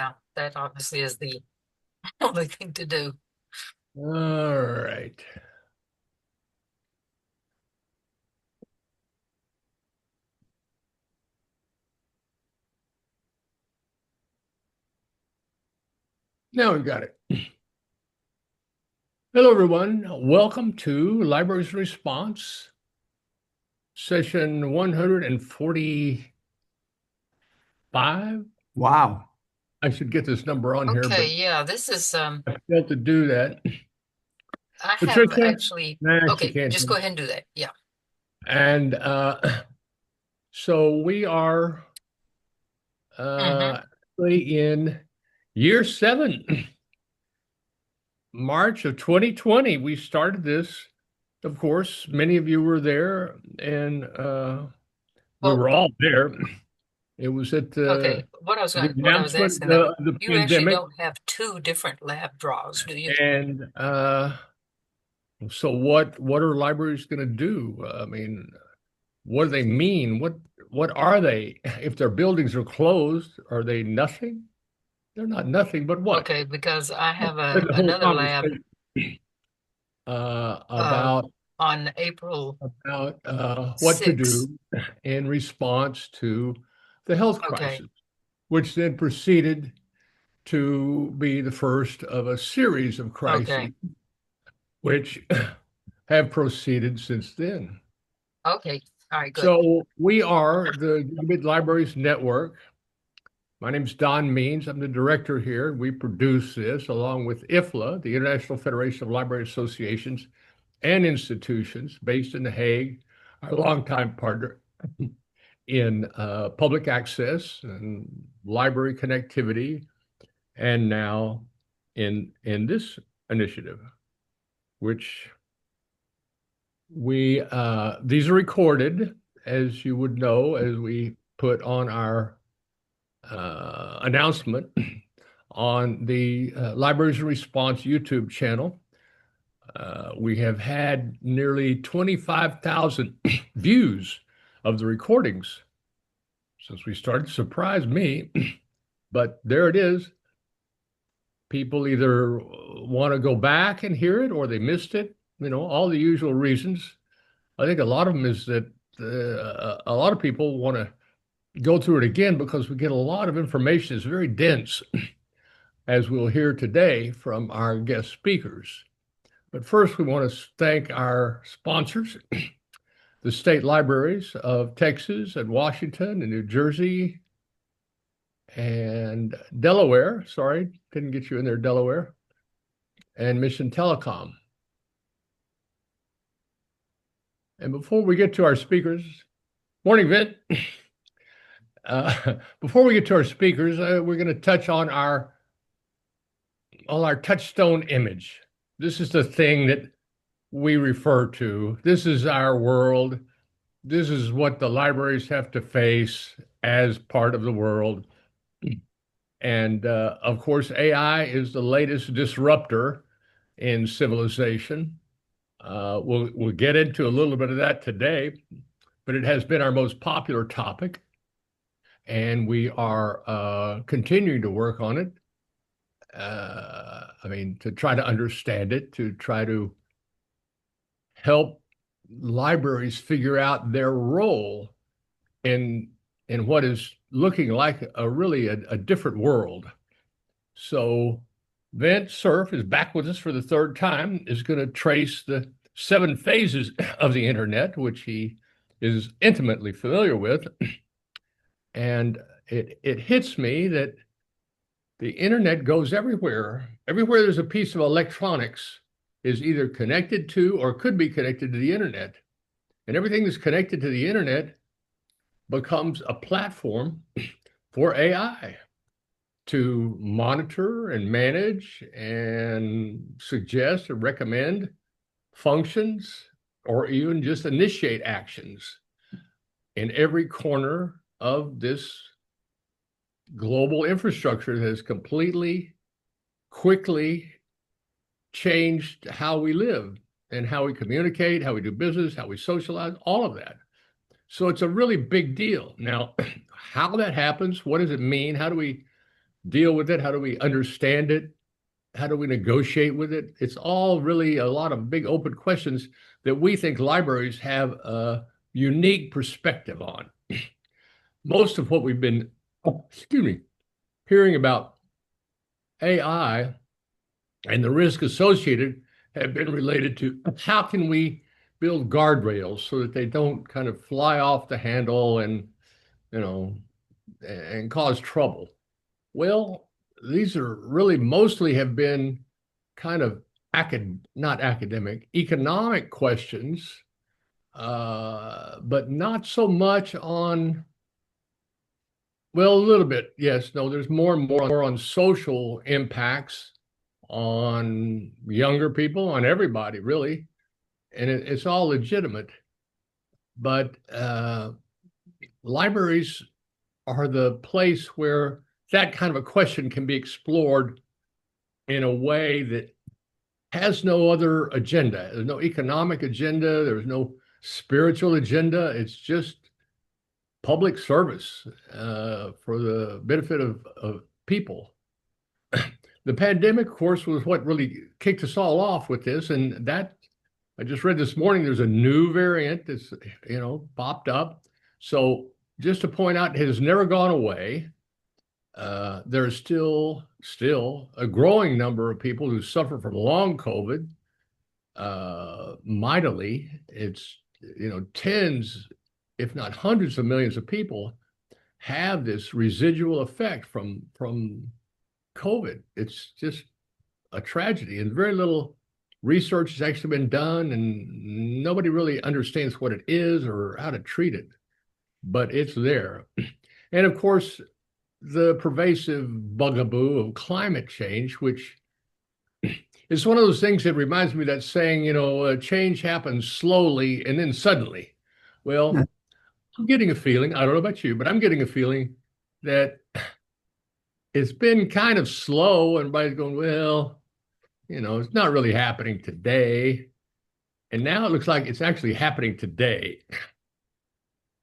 Yeah, that obviously is the only thing to do. All right. Now we've got it. Hello, everyone. Welcome to Libraries Response, session 145. Wow. I should get this number on here, but Okay, yeah, this is I failed to do that. I have Patricia? actually Nah, she okay, can't. just go ahead and do that. Yeah. And so we are Mm-hmm. actually in year 7, March of 2020. We started this. Of course, many of you were there, and we Well, were all there. It was at okay. the What I was announcement asking though, of the you actually pandemic, don't have two different lab draws, do you? and so what are libraries going to do? I mean, what do they mean? What are they? If their buildings are closed, are they nothing? They're not nothing, but what? Okay, because I have There's a a whole another lab conversation uh about on April what to 6th. do in response to the health Okay. crisis, which then proceeded to be the first of a series of crises Okay. which have proceeded since then. Okay. All right, good. So we are the Gigabit Libraries Network. My name is Don Means. I'm the director here. We produce this along with IFLA, the International Federation of Library Associations and Institutions based in The Hague, our longtime partner in public access and library connectivity, and now in this initiative, which we these are recorded, as you would know, as we put on our announcement on the Libraries Response YouTube channel. We have had nearly 25,000 views of the recordings since we started. Surprised me, but there it is. People either want to go back and hear it or they missed it, all the usual reasons. I think a lot of them is that a lot of people want to go through it again because we get a lot of information. It's very dense, as we'll hear today from our guest speakers. But first, we want to thank our sponsors, the state libraries of Texas and Washington and New Jersey and Delaware. Sorry, couldn't get you in there, Delaware, and Mission Telecom. And before we get to our speakers, morning, Vint. Before we get to our speakers, we're going to touch on our touchstone image. This is the thing that we refer to. This is our world. This is what the libraries have to face as part of the world. And of course, AI is the latest disruptor in civilization. We'll get into a little bit of that today, but it has been our most popular topic, and we are continuing to work on it. I mean, to try to understand it, to try to help libraries figure out their role in what is looking like a different world. So Vint Cerf is back with us for the third time, is going to trace the 7 phases of the internet, which he is intimately familiar with. And it hits me that the internet goes everywhere. Everywhere there's a piece of electronics is either connected to or could be connected to the internet. And everything that's connected to the internet becomes a platform for AI to monitor and manage and suggest or recommend functions or even just initiate actions in every corner of this global infrastructure that has completely, quickly changed how we live and how we communicate, how we do business, how we socialize, all of that. So it's a really big deal. Now, how that happens, what does it mean? How do we deal with it? How do we understand it? How do we negotiate with it? It's all really a lot of big open questions that we think libraries have a unique perspective on. Most of what we've been, excuse me, hearing about AI and the risk associated have been related to how can we build guardrails so that they don't kind of fly off the handle and, you know, and cause trouble. Well, these are really mostly have been kind of not academic, economic questions, but not so much on, well, a little bit, yes, no, there's more and more on social impacts on younger people, on everybody, really. And it's all legitimate. But libraries are the place where that kind of a question can be explored in a way that has no other agenda. There's no economic agenda. There's no spiritual agenda. It's just public service for the benefit of people. The pandemic, of course, was what really kicked us all off with this. And that I just read this morning, there's a new variant that's, popped up. So just to point out, it has never gone away. There's still a growing number of people who suffer from long COVID mightily. It's, tens, if not hundreds of millions of people have this residual effect from COVID. It's just a tragedy, and very little research has actually been done, and nobody really understands what it is or how to treat it, but it's there. And of course, the pervasive bugaboo of climate change, which is one of those things that reminds me of that saying, change happens slowly and then suddenly. Well, I'm getting a feeling, I don't know about you, but I'm getting a feeling that it's been kind of slow. And everybody's going, well, it's not really happening today. And now it looks like it's actually happening today.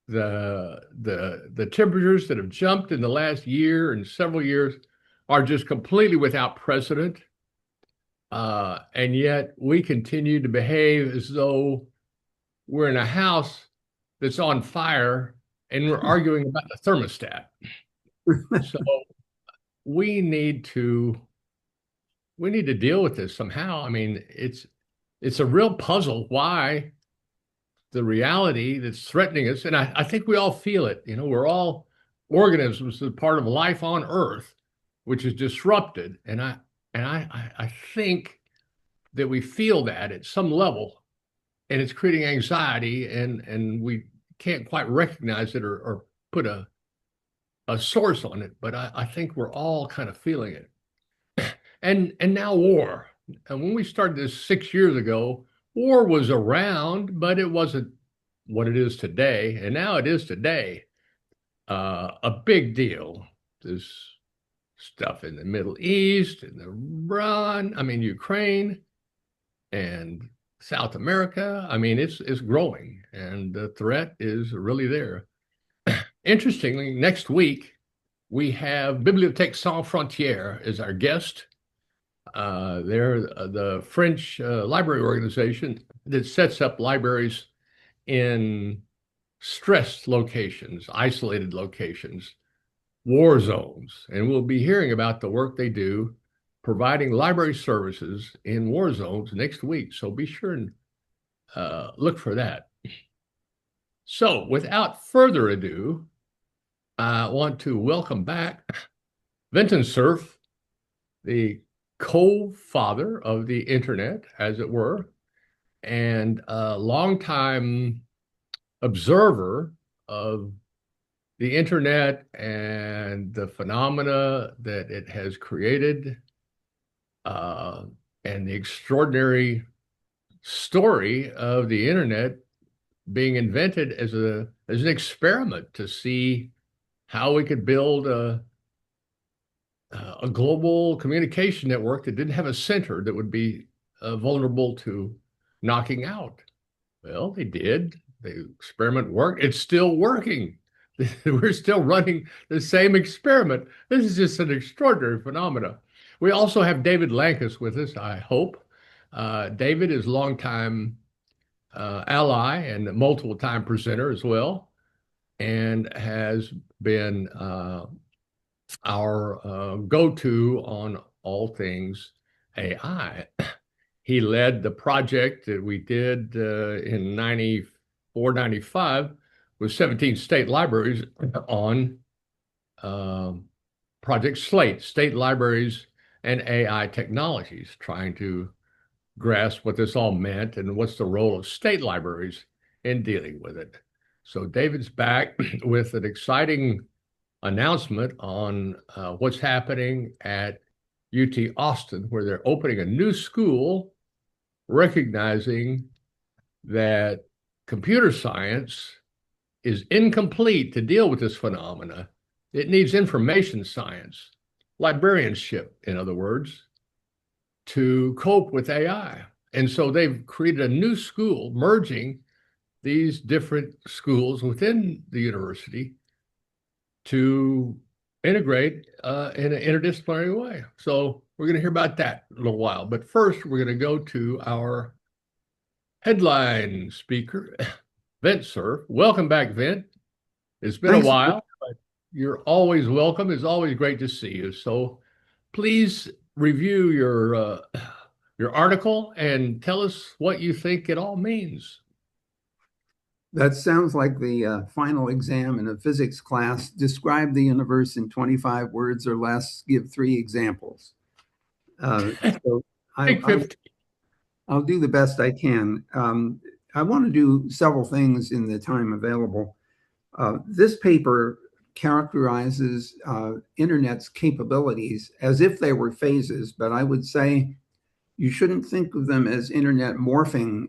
The temperatures that have jumped in the last year and several years are just completely without precedent. And yet we continue to behave as though we're in a house that's on fire and we're arguing about the thermostat. So we need to deal with this somehow. I mean, it's a real puzzle why the reality that's threatening us, and I think we all feel it. We're all organisms that are part of life on Earth, which is disrupted, and I think that we feel that at some level, and it's creating anxiety, and we can't quite recognize it or put a source on it, but I think we're all kind of feeling it. And now war. And when we started this 6 years ago, war was around, but it wasn't what it is today. And now it is today. A big deal. This stuff in the Middle East, in Ukraine and South America. I mean, it's growing, and the threat is really there. Interestingly, next week we have Bibliothèque Sans Frontières as our guest. They're the French library organization that sets up libraries in stressed locations, isolated locations, war zones. And we'll be hearing about the work they do providing library services in war zones next week. So be sure and look for that. So without further ado, I want to welcome back Vint Cerf, the co-father of the internet, as it were, and a longtime observer of the internet and the phenomena that it has created, and the extraordinary story of the internet being invented as an experiment to see how we could build a global communication network that didn't have a center that would be vulnerable to knocking out. Well, they did. The experiment worked. It's still working. We're still running the same experiment. This is just an extraordinary phenomenon. We also have David Lankus with us, I hope. David is longtime ally and multiple time presenter as well, and has been our go-to on all things AI. He led the project that we did in 94, 95 with 17 state libraries on um, Project Slate, state libraries and AI technologies, trying to grasp what this all meant and what's the role of state libraries in dealing with it. So David's back with an exciting announcement on what's happening at UT Austin, where they're opening a new school, recognizing that computer science is incomplete to deal with this phenomena. It needs information science, librarianship, in other words, to cope with AI. And so they've created a new school merging these different schools within the university to integrate in an interdisciplinary way. So we're going to hear about that in a little while. But first, we're going to go to our headline speaker, Vint Cerf. Welcome back, Vint. It's been a Thanks. while, but you're always welcome. It's always great to see you. So please review your article and tell us what you think it all means. That sounds like the final exam in a physics class. Describe the universe in 25 words or less. Give 3 examples. So Take I, 50. I'll do the best I can. I want to do several things in the time available. This paper characterizes Internet's capabilities as if they were phases, but I would say you shouldn't think of them as Internet morphing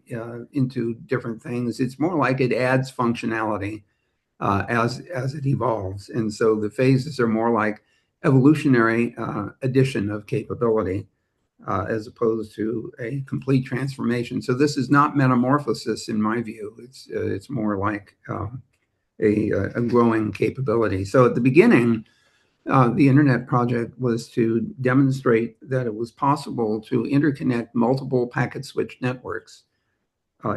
into different things. It's more like it adds functionality as it evolves. And so the phases are more like evolutionary addition of capability as opposed to a complete transformation. So this is not metamorphosis in my view. It's more like a growing capability. So at the beginning, the Internet project was to demonstrate that it was possible to interconnect multiple packet switch networks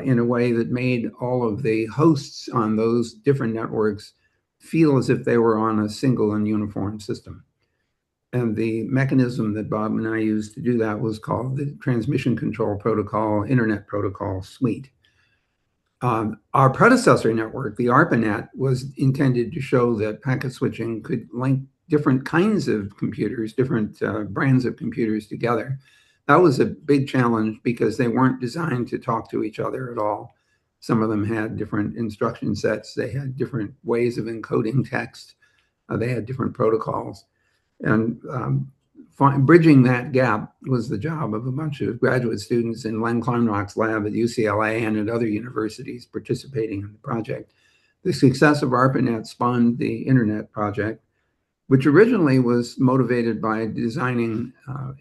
in a way that made all of the hosts on those different networks feel as if they were on a single and uniform system. And the mechanism that Bob and I used to do that was called the Transmission Control Protocol Internet Protocol Suite. Our predecessor network, the ARPANET, was intended to show that packet switching could link different kinds of computers, different brands of computers together. That was a big challenge because they weren't designed to talk to each other at all. Some of them had different instruction sets. They had different ways of encoding text. They had different protocols. And bridging that gap was the job of a bunch of graduate students in Len Kleinrock's lab at UCLA and at other universities participating in the project. The success of ARPANET spawned the Internet project, which originally was motivated by designing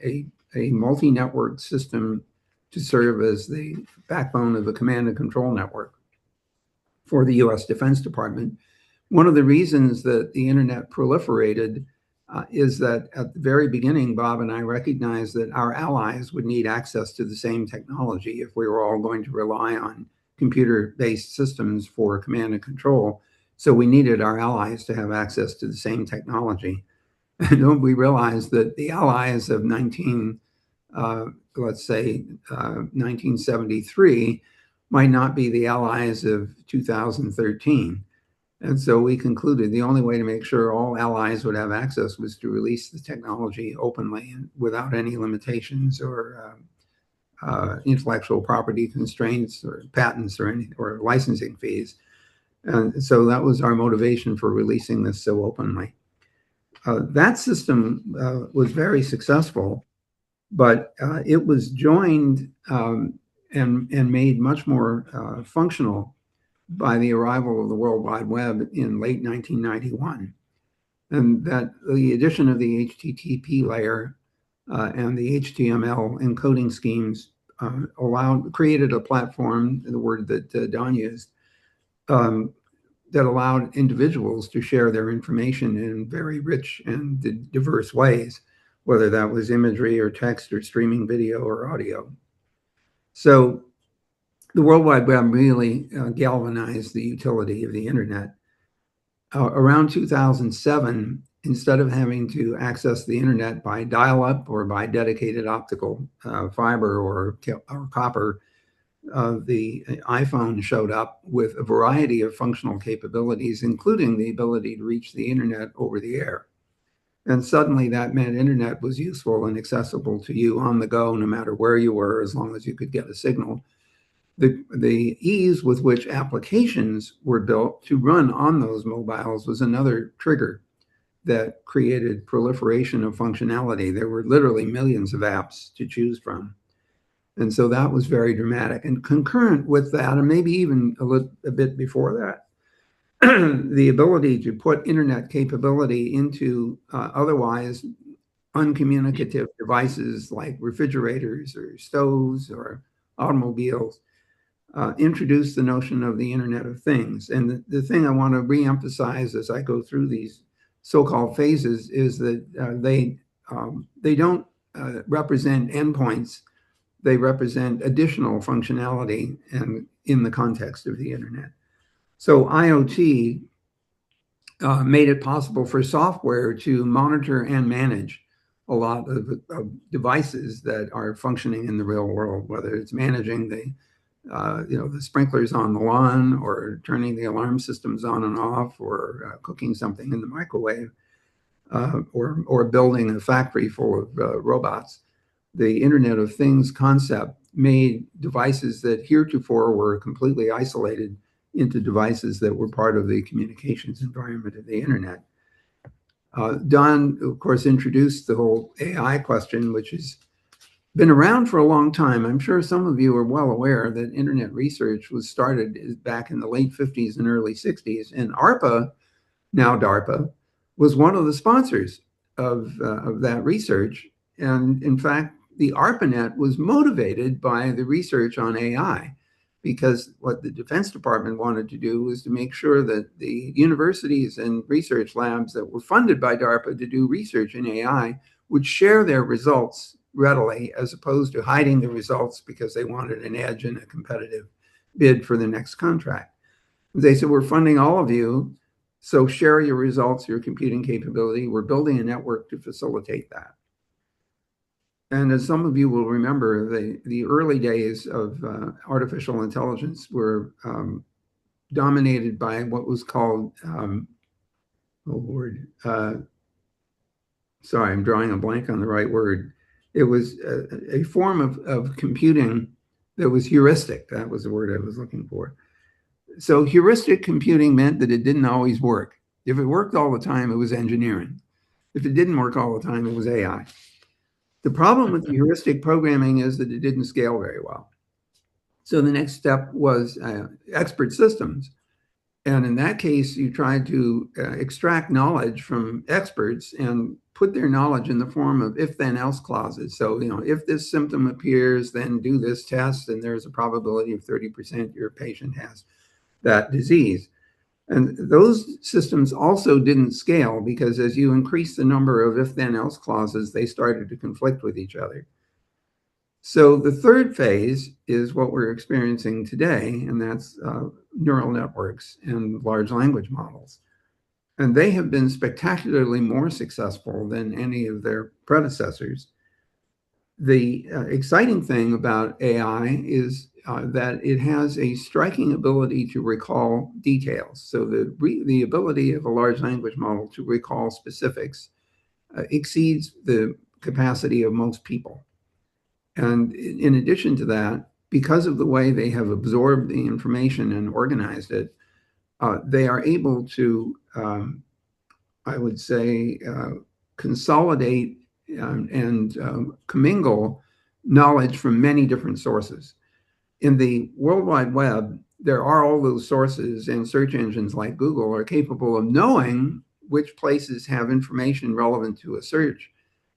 a multi-network system to serve as the backbone of a command and control network for the US Defense Department. One of the reasons that the Internet proliferated is that at the very beginning, Bob and I recognized that our allies would need access to the same technology if we were all going to rely on computer-based systems for command and control. So we needed our allies to have access to the same technology. And we realized that the allies of 1973 might not be the allies of 2013. And so we concluded the only way to make sure all allies would have access was to release the technology openly and without any limitations or intellectual property constraints or patents or licensing fees. And so that was our motivation for releasing this so openly. That system was very successful, but it was joined and made much more functional by the arrival of the World Wide Web in late 1991. And that the addition of the HTTP layer and the HTML encoding schemes created a platform, the word that Don used, that allowed individuals to share their information in very rich and diverse ways, whether that was imagery or text or streaming video or audio. So the World Wide Web really galvanized the utility of the internet. Around 2007, instead of having to access the internet by dial-up or by dedicated optical fiber or copper, the iPhone showed up with a variety of functional capabilities, including the ability to reach the internet over the air. And suddenly that meant internet was useful and accessible to you on the go, no matter where you were, as long as you could get a signal. The ease with which applications were built to run on those mobiles was another trigger that created proliferation of functionality. There were literally millions of apps to choose from. And so that was very dramatic. And concurrent with that, and maybe even a bit before that, the ability to put internet capability into otherwise uncommunicative devices like refrigerators or stoves or automobiles introduced the notion of the Internet of Things. And the thing I want to reemphasize as I go through these so-called phases is that they don't represent endpoints. They represent additional functionality and in the context of the internet. So IoT made it possible for software to monitor and manage a lot of devices that are functioning in the real world, whether it's managing the sprinklers on the lawn, or turning the alarm systems on and off, or cooking something in the microwave, or building a factory full of robots. The Internet of Things concept made devices that heretofore were completely isolated into devices that were part of the communications environment of the internet. Don, of course, introduced the whole AI question, which has been around for a long time. I'm sure some of you are well aware that internet research was started back in the late 50s and early 60s, and ARPA, now DARPA, was one of the sponsors of that research. And in fact, the ARPANET was motivated by the research on AI, because what the Defense Department wanted to do was to make sure that the universities and research labs that were funded by DARPA to do research in AI would share their results readily, as opposed to hiding the results because they wanted an edge in a competitive bid for the next contract. They said, we're funding all of you, so share your results, your computing capability. We're building a network to facilitate that. And as some of you will remember, the early days of artificial intelligence were dominated by what was called, sorry, I'm drawing a blank on the right word. It was a form of computing that was heuristic. That was the word I was looking for. So heuristic computing meant that it didn't always work. If it worked all the time, it was engineering. If it didn't work all the time, it was AI. The problem with the heuristic programming is that it didn't scale very well. So the next step was expert systems. And in that case, you tried to extract knowledge from experts and put their knowledge in the form of if-then-else clauses. So, if this symptom appears, then do this test, and there's a probability of 30% your patient has that disease. And those systems also didn't scale, because as you increase the number of if-then-else clauses, they started to conflict with each other. So the third phase is what we're experiencing today, and that's neural networks and large language models. And they have been spectacularly more successful than any of their predecessors. The exciting thing about AI is that it has a striking ability to recall details. So the ability of a large language model to recall specifics exceeds the capacity of most people. And in addition to that, because of the way they have absorbed the information and organized it, they are able to, I would say, consolidate and commingle knowledge from many different sources. In the World Wide Web, there are all those sources, and search engines like Google are capable of knowing which places have information relevant to a search.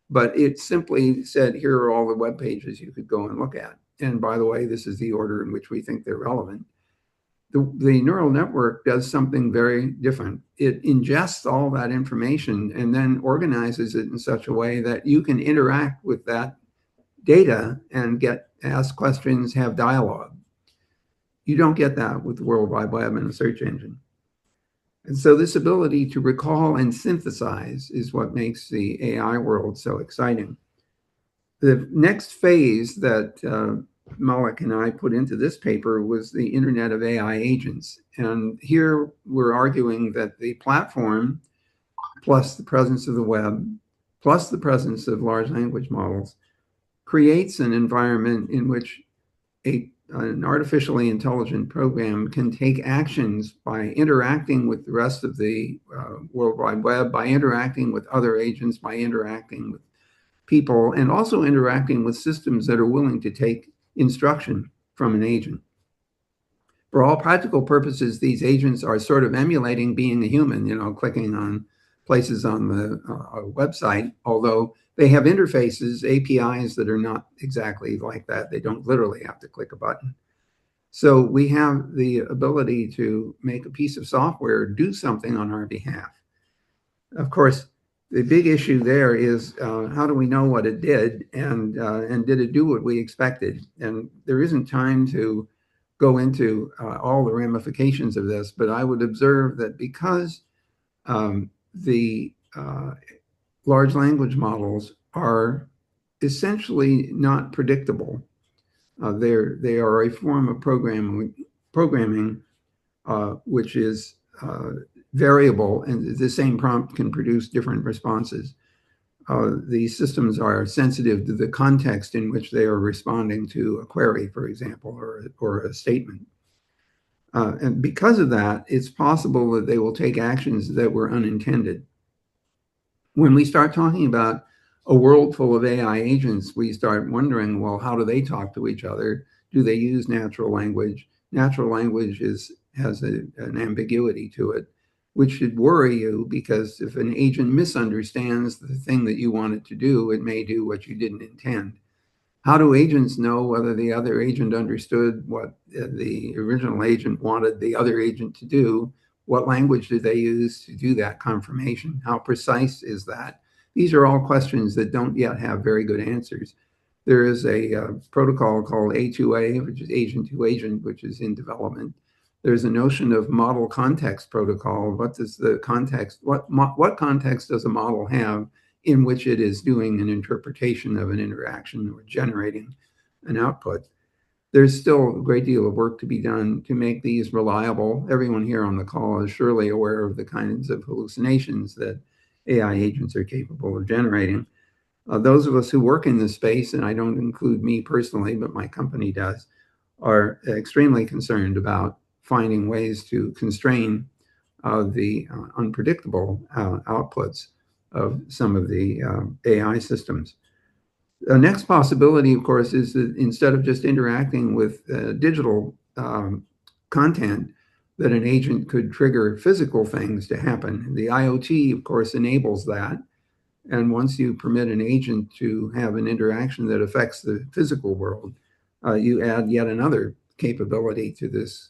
But it simply said, here are all the web pages you could go and look at. And by the way, this is the order in which we think they're relevant. the neural network does something very different. It ingests all that information and then organizes it in such a way that you can interact with that data and ask questions, have dialogue. You don't get that with the World Wide Web and a search engine. And so this ability to recall and synthesize is what makes the AI world so exciting. The next phase that Malik and I put into this paper was the Internet of AI agents. And here we're arguing that the platform, plus the presence of the web, plus the presence of large language models, creates an environment in which an artificially intelligent program can take actions by interacting with the rest of the World Wide Web, by interacting with other agents, by interacting with people, and also interacting with systems that are willing to take instruction from an agent. For all practical purposes, these agents are sort of emulating being a human, clicking on places on the website, although they have interfaces, APIs that are not exactly like that. They don't literally have to click a button. So we have the ability to make a piece of software do something on our behalf. Of course, the big issue there is how do we know what it did, and did it do what we expected? And there isn't time to go into all the ramifications of this, but I would observe that because the large language models are essentially not predictable. They are a form of programming which is variable, and the same prompt can produce different responses. These systems are sensitive to the context in which they are responding to a query, for example, or a statement. And because of that, it's possible that they will take actions that were unintended. When we start talking about a world full of AI agents, we start wondering, well, how do they talk to each other? Do they use natural language? Natural language has an ambiguity to it, which should worry you, because if an agent misunderstands the thing that you want it to do, it may do what you didn't intend. How do agents know whether the other agent understood what the original agent wanted the other agent to do? What language do they use to do that confirmation? How precise is that? These are all questions that don't yet have very good answers. There is a protocol called A2A, which is agent to agent, which is in development. There's a notion of model context protocol. What does the context, what context does a model have in which it is doing an interpretation of an interaction or generating an output? There's still a great deal of work to be done to make these reliable. Everyone here on the call is surely aware of the kinds of hallucinations that AI agents are capable of generating. Those of us who work in this space, and I don't include me personally, but my company does, are extremely concerned about finding ways to constrain the unpredictable outputs of some of the AI systems. The next possibility, of course, is that instead of just interacting with digital content, that an agent could trigger physical things to happen. The IoT, of course, enables that. And once you permit an agent to have an interaction that affects the physical world, you add yet another capability to this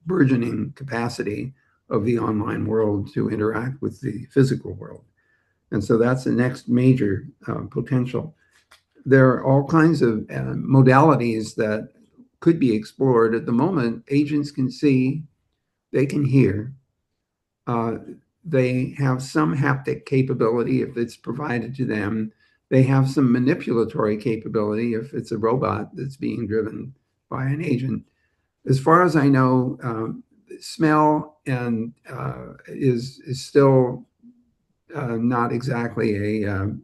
burgeoning capacity of the online world to interact with the physical world. And so that's the next major potential. There are all kinds of modalities that could be explored. At the moment, agents can see, they can hear, they have some haptic capability if it's provided to them. They have some manipulatory capability if it's a robot that's being driven by an agent. As far as I know, smell and is still not exactly a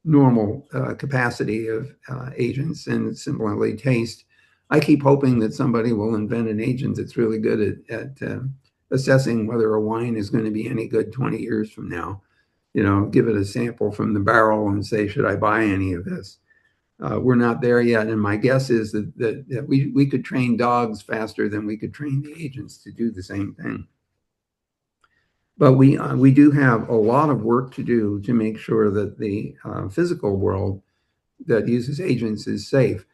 normal capacity of agents, and similarly taste. I keep hoping that somebody will invent an agent that's really good at assessing whether a wine is going to be any good 20 years from now. Give it a sample from the barrel and say, should I buy any of this? We're not there yet, and my guess is that we could train dogs faster than we could train the agents to do the same thing. But we do have a lot of work to do to make sure that the physical world that uses agents is safe.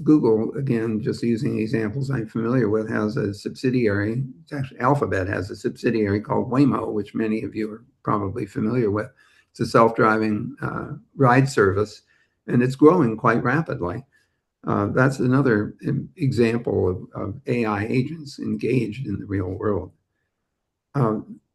Google, again, just using examples I'm familiar with, has a subsidiary. It's actually Alphabet has a subsidiary called Waymo, which many of you are probably familiar with. It's a self-driving ride service, and it's growing quite rapidly. That's another example of AI agents engaged in the real world.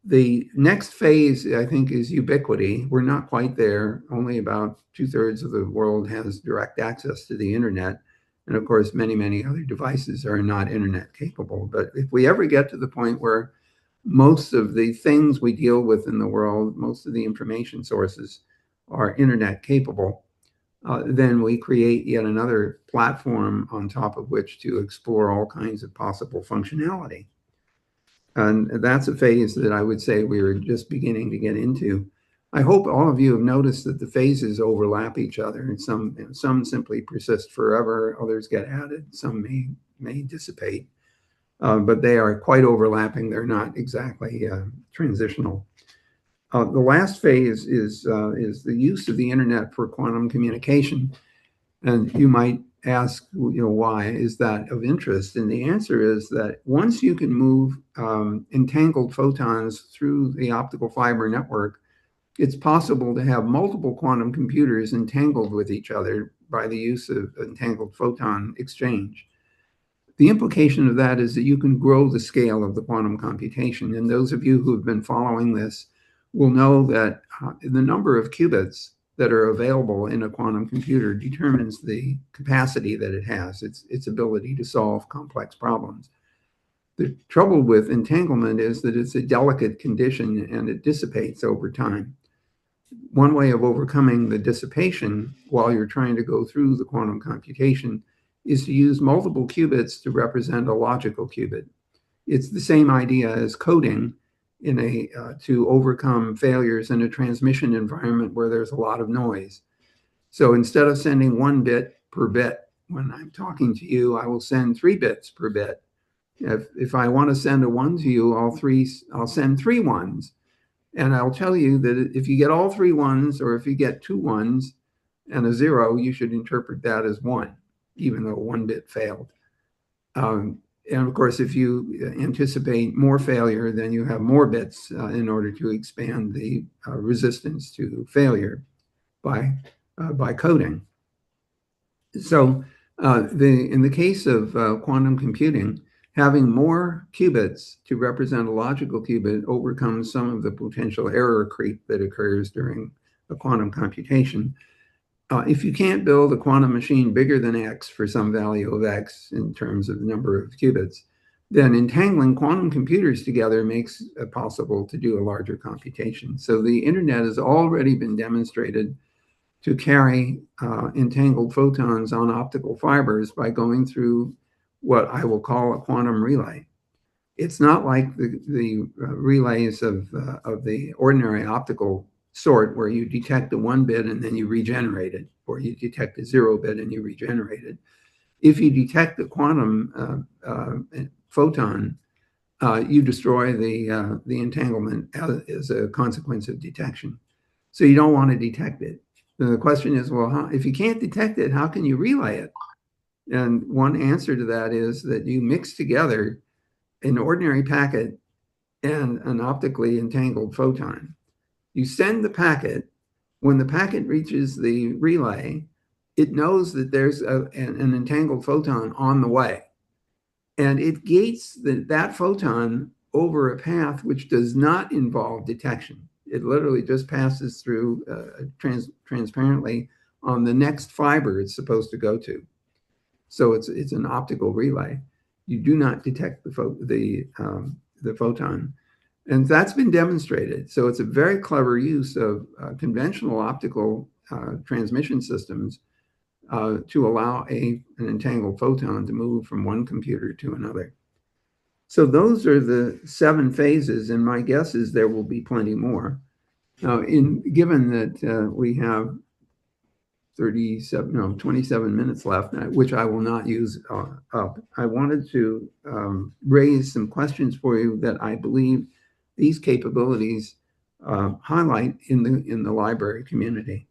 The next phase, I think, is ubiquity. We're not quite there. Only about 2/3 of the world has direct access to the internet. And of course, many, many other devices are not internet capable. But if we ever get to the point where most of the things we deal with in the world, most of the information sources are internet capable, then we create yet another platform on top of which to explore all kinds of possible functionality. And that's a phase that I would say we're just beginning to get into. I hope all of you have noticed that the phases overlap each other, and some simply persist forever, others get added, some may dissipate, but they are quite overlapping. They're not exactly transitional. The last phase is the use of the internet for quantum communication. And you might ask, why is that of interest? And the answer is that once you can move entangled photons through the optical fiber network, it's possible to have multiple quantum computers entangled with each other by the use of entangled photon exchange. The implication of that is that you can grow the scale of the quantum computation. And those of you who have been following this will know that the number of qubits that are available in a quantum computer determines the capacity that it has, its ability to solve complex problems. The trouble with entanglement is that it's a delicate condition and it dissipates over time. One way of overcoming the dissipation while you're trying to go through the quantum computation is to use multiple qubits to represent a logical qubit. It's the same idea as coding to overcome failures in a transmission environment where there's a lot of noise. So instead of sending 1 bit per bit, when I'm talking to you, I will send 3 bits per bit. If I want to send a 1 to you, I'll send 3 ones. And I'll tell you that if you get all 3 ones, or if you get 2 ones and a 0, you should interpret that as 1, even though 1 bit failed. And of course, if you anticipate more failure, then you have more bits in order to expand the resistance to failure by coding. So in the case of quantum computing, having more qubits to represent a logical qubit overcomes some of the potential error creep that occurs during a quantum computation. If you can't build a quantum machine bigger than X for some value of X in terms of the number of qubits, then entangling quantum computers together makes it possible to do a larger computation. So the internet has already been demonstrated to carry entangled photons on optical fibers by going through what I will call a quantum relay. It's not like the relays of the ordinary optical sort where you detect a 1 bit and then you regenerate it, or you detect a 0 bit and you regenerate it. If you detect the quantum photon, you destroy the entanglement as a consequence of detection. So you don't want to detect it. And the question is, well, if you can't detect it, how can you relay it? And one answer to that is that you mix together an ordinary packet and an optically entangled photon. You send the packet. When the packet reaches the relay, it knows that there's an entangled photon on the way. And it gates that photon over a path which does not involve detection. It literally just passes through transparently on the next fiber it's supposed to go to. So it's an optical relay. You do not detect the photon. And that's been demonstrated. So it's a very clever use of conventional optical transmission systems to allow an entangled photon to move from one computer to another. So those are the 7 phases, and my guess is there will be plenty more. Now, given that we have 27 minutes left, which I will not use up, I wanted to raise some questions for you that I believe these capabilities highlight in the library community.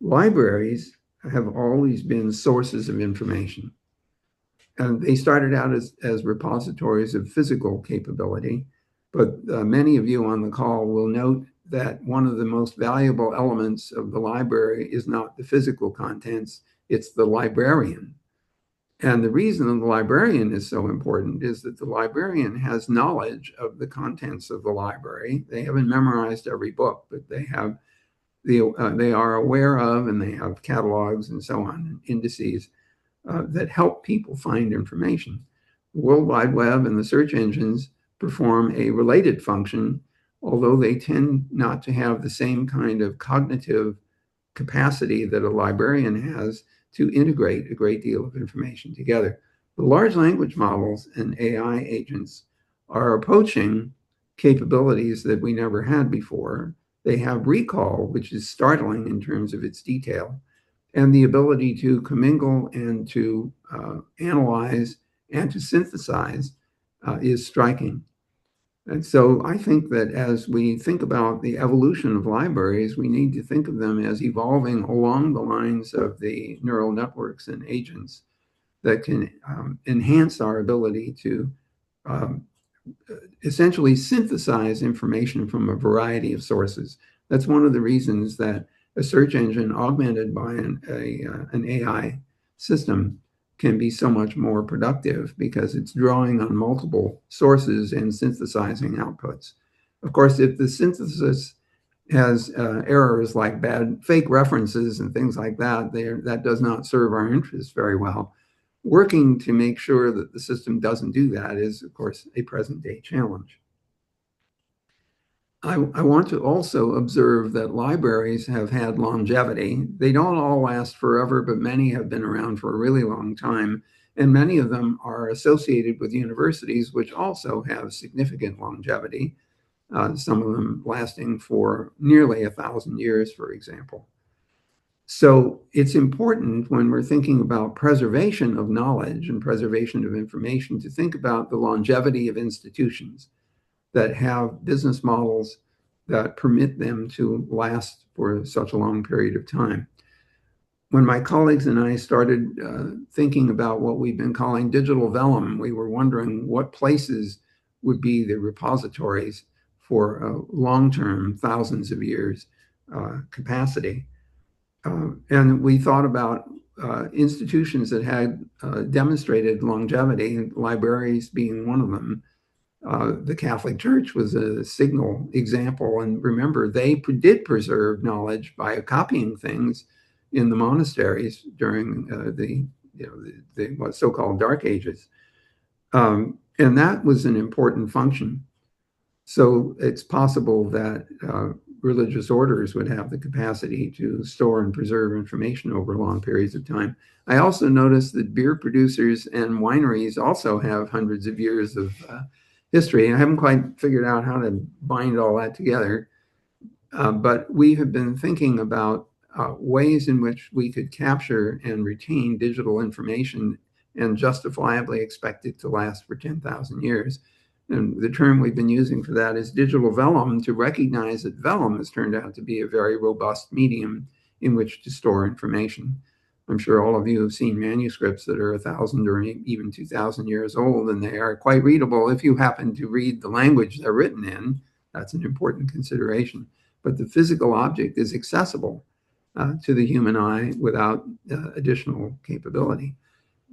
Libraries have always been sources of information. And they started out as repositories of physical capability, but many of you on the call will note that one of the most valuable elements of the library is not the physical contents, it's the librarian. And the reason the librarian is so important is that the librarian has knowledge of the contents of the library. They haven't memorized every book, but they are aware of, and they have catalogs and so on, indices that help people find information. The World Wide Web and the search engines perform a related function, although they tend not to have the same kind of cognitive capacity that a librarian has to integrate a great deal of information together. The large language models and AI agents are approaching capabilities that we never had before. They have recall, which is startling in terms of its detail, and the ability to commingle and to analyze and to synthesize is striking. And so I think that as we think about the evolution of libraries, we need to think of them as evolving along the lines of the neural networks and agents that can enhance our ability to um, essentially synthesize information from a variety of sources. That's one of the reasons that a search engine augmented by an AI system can be so much more productive because it's drawing on multiple sources and synthesizing outputs. Of course, if the synthesis has errors like bad fake references and things like that, that does not serve our interests very well. Working to make sure that the system doesn't do that is, of course, a present day challenge. I want to also observe that libraries have had longevity. They don't all last forever, but many have been around for a really long time. And many of them are associated with universities, which also have significant longevity, some of them lasting for nearly 1,000 years, for example. So it's important when we're thinking about preservation of knowledge and preservation of information to think about the longevity of institutions that have business models that permit them to last for such a long period of time. When my colleagues and I started thinking about what we've been calling digital vellum, we were wondering what places would be the repositories for long-term, thousands of years capacity. And we thought about institutions that had demonstrated longevity, libraries being one of them. The Catholic Church was a signal example. And remember, they did preserve knowledge by copying things in the monasteries during the what's so-called Dark Ages. And that was an important function. So it's possible that religious orders would have the capacity to store and preserve information over long periods of time. I also noticed that beer producers and wineries also have hundreds of years of history. I haven't quite figured out how to bind all that together, but we have been thinking about ways in which we could capture and retain digital information and justifiably expect it to last for 10,000 years. And the term we've been using for that is digital vellum, to recognize that vellum has turned out to be a very robust medium in which to store information. I'm sure all of you have seen manuscripts that are 1,000 or even 2,000 years old, and they are quite readable if you happen to read the language they're written in. That's an important consideration. But the physical object is accessible to the human eye without additional capability.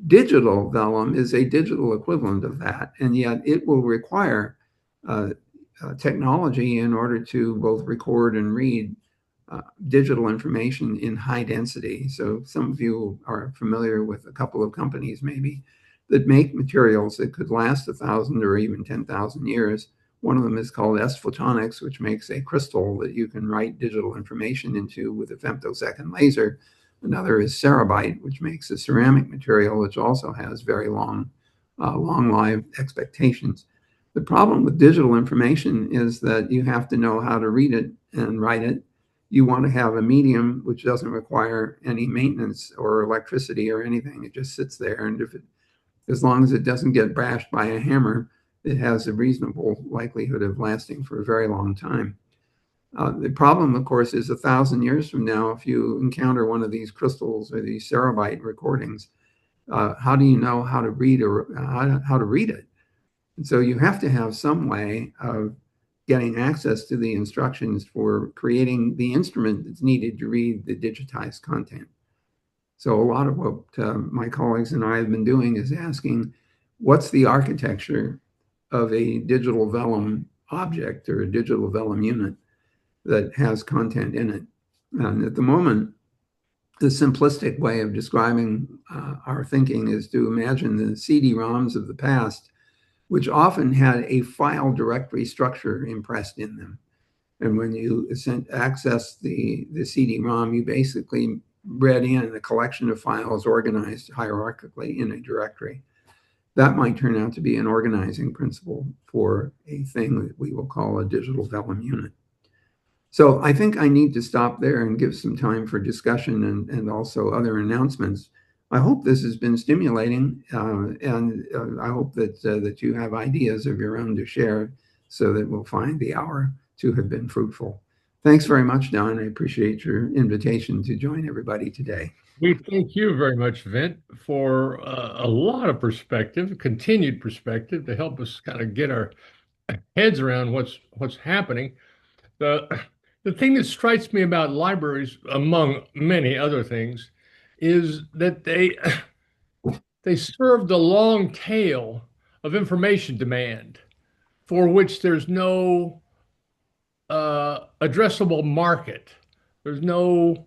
Digital vellum is a digital equivalent of that, and yet it will require technology in order to both record and read digital information in high density. So some of you are familiar with a couple of companies maybe that make materials that could last 1,000 or even 10,000 years. One of them is called S Photonics, which makes a crystal that you can write digital information into with a femtosecond laser. Another is Cerebite, which makes a ceramic material, which also has very long life expectations. The problem with digital information is that you have to know how to read it and write it. You want to have a medium which doesn't require any maintenance or electricity or anything. It just sits there, and as long as it doesn't get bashed by a hammer, it has a reasonable likelihood of lasting for a very long time. The problem, of course, is 1,000 years from now, if you encounter one of these crystals or these terabyte recordings, how do you know how to read or how to read it? And so you have to have some way of getting access to the instructions for creating the instrument that's needed to read the digitized content. So a lot of what my colleagues and I have been doing is asking, what's the architecture of a digital vellum object or a digital vellum unit that has content in it? And at the moment, the simplistic way of describing our thinking is to imagine the CD-ROMs of the past, which often had a file directory structure impressed in them. And when you access the CD-ROM, you basically read in a collection of files organized hierarchically in a directory. That might turn out to be an organizing principle for a thing that we will call a digital vellum unit. So I think I need to stop there and give some time for discussion and also other announcements. I hope this has been stimulating, and I hope that you have ideas of your own to share so that we'll find the hour to have been fruitful. Thanks very much, Don. I appreciate your invitation to join everybody today. We thank you very much, Vint, for a lot of perspective, continued perspective to help us kind of get our heads around what's happening. The the thing that strikes me about libraries, among many other things, is that they serve the long tail of information demand for which there's no addressable market. There's no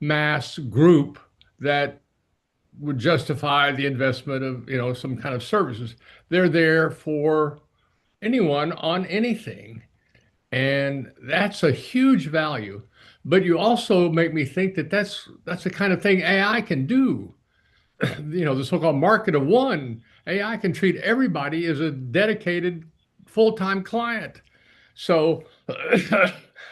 mass group that would justify the investment of, some kind of services. They're there for anyone on anything. And that's a huge value. But you also make me think that that's the kind of thing AI can do. The so-called market of one. AI can treat everybody as a dedicated full-time client. So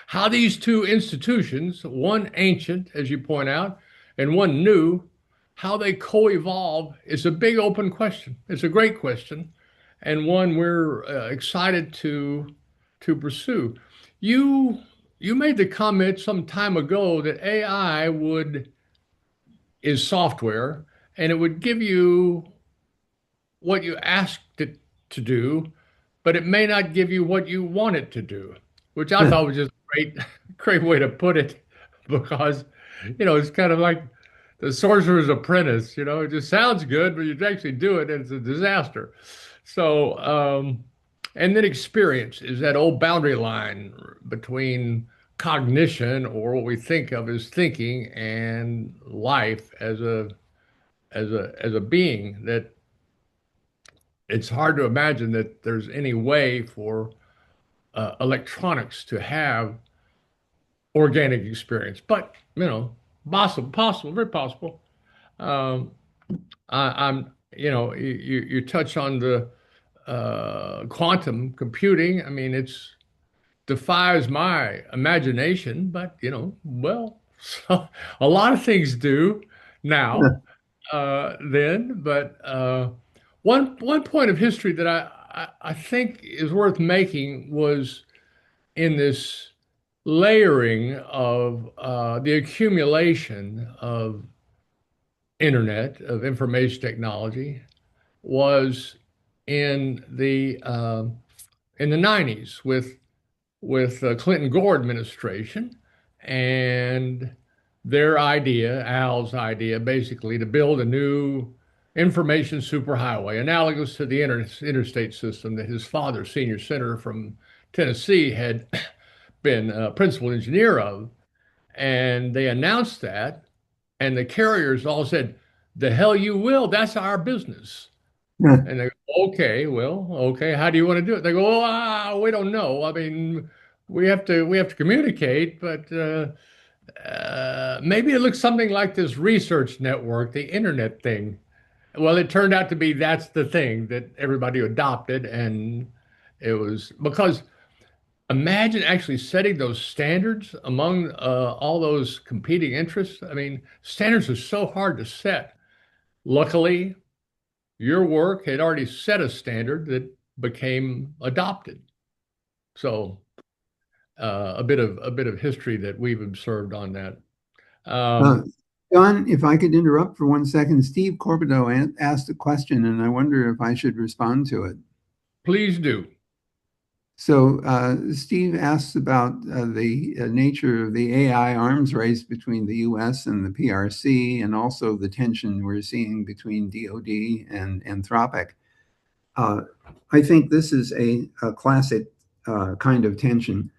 how these two institutions, one ancient, as you point out, and one new, how they co-evolve is a big open question. It's a great question, and one we're excited to pursue. You you made the comment some time ago that AI would is software, and it would give you what you asked it to do, but it may not give you what you want it to do, which I thought was just a great, great way to put it, because, it's kind of like the sorcerer's apprentice, it just sounds good, but you actually do it and it's a disaster. So, and then experience is that old boundary line between cognition, or what we think of as thinking, and life as a being that it's hard to imagine that there's any way for electronics to have organic experience, but possible, very possible. Um, I'm, you touch on the quantum computing. I mean, it's defies my imagination, but well, so a lot of things do now. Then, but one point of history that I think is worth making was in this layering of the accumulation of internet, of information technology, was in the 90s with Clinton Gore administration, and their idea, Al's idea, basically to build a new information superhighway, analogous to the interstate system that his father, senior senator from Tennessee, had been a principal engineer of. And they announced that, and the carriers all said, "The hell you will, that's our business." And they go, "Okay, well, okay, how do you want to do it?" They go, "Oh, we don't know. I mean, we have to communicate, but maybe it looks something like this research network, the internet thing." Well, it turned out to be that's the thing that everybody adopted, and it was because imagine actually setting those standards among all those competing interests. I mean, standards are so hard to set. Luckily, your work had already set a standard that became adopted. So a bit of history that we've observed on that. Uh, Um, John, if I could interrupt for 1 second, Steve Corbido asked a question, and I wonder if I should respond to it. please do. So, Steve asks about the nature of the AI arms race between the US and the PRC, and also the tension we're seeing between DoD and Anthropic. I think this is a classic kind of tension.